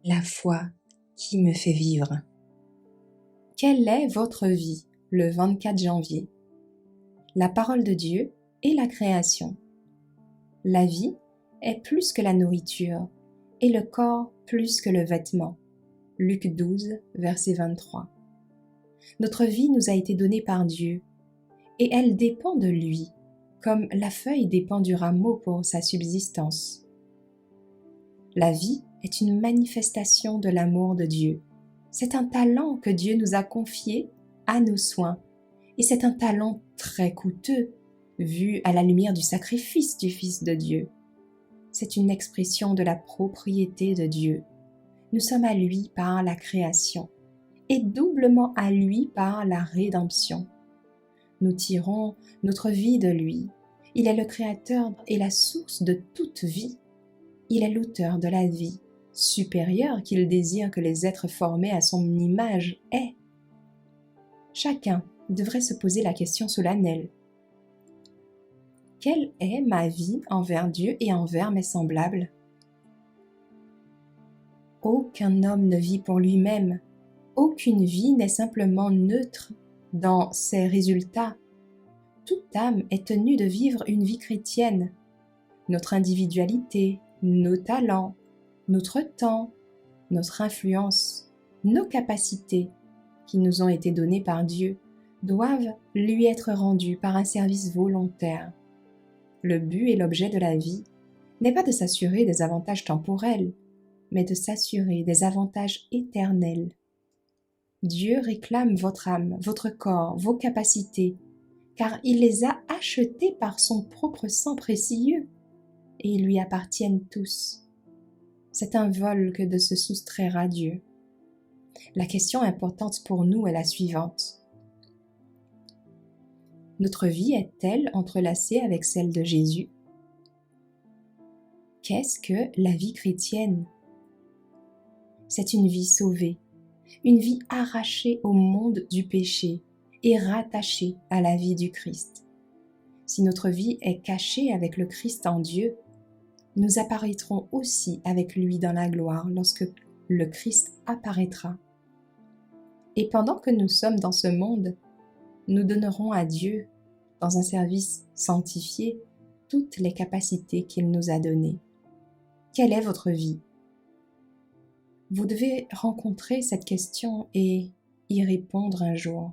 La foi qui me fait vivre. Quelle est votre vie le 24 janvier? La parole de Dieu et la création. La vie est plus que la nourriture et le corps plus que le vêtement. Luc 12, verset 23. Notre vie nous a été donnée par Dieu et elle dépend de lui, comme la feuille dépend du rameau pour sa subsistance. La vie est une manifestation de l'amour de Dieu. C'est un talent que Dieu nous a confié à nos soins et c'est un talent très coûteux vu à la lumière du sacrifice du Fils de Dieu. C'est une expression de la propriété de Dieu. Nous sommes à lui par la création et doublement à lui par la rédemption. Nous tirons notre vie de lui. Il est le créateur et la source de toute vie. Il est l'auteur de la vie, supérieure qu'il désire que les êtres formés à son image aient. Chacun devrait se poser la question solennelle. Quelle est ma vie envers Dieu et envers mes semblables? Aucun homme ne vit pour lui-même. Aucune vie n'est simplement neutre dans ses résultats. Toute âme est tenue de vivre une vie chrétienne. Notre individualité, nos talents, notre temps, notre influence, nos capacités qui nous ont été données par Dieu doivent lui être rendus par un service volontaire. Le but et l'objet de la vie n'est pas de s'assurer des avantages temporels, mais de s'assurer des avantages éternels. Dieu réclame votre âme, votre corps, vos capacités, car il les a achetés par son propre sang précieux, et ils lui appartiennent tous. C'est un vol que de se soustraire à Dieu. La question importante pour nous est la suivante. Notre vie est-elle entrelacée avec celle de Jésus? Qu'est-ce que la vie chrétienne? C'est une vie sauvée, une vie arrachée au monde du péché et rattachée à la vie du Christ. Si notre vie est cachée avec le Christ en Dieu, nous apparaîtrons aussi avec lui dans la gloire lorsque le Christ apparaîtra. Et pendant que nous sommes dans ce monde, nous donnerons à Dieu, dans un service sanctifié, toutes les capacités qu'il nous a données. Quelle est votre vie? Vous devez rencontrer cette question et y répondre un jour.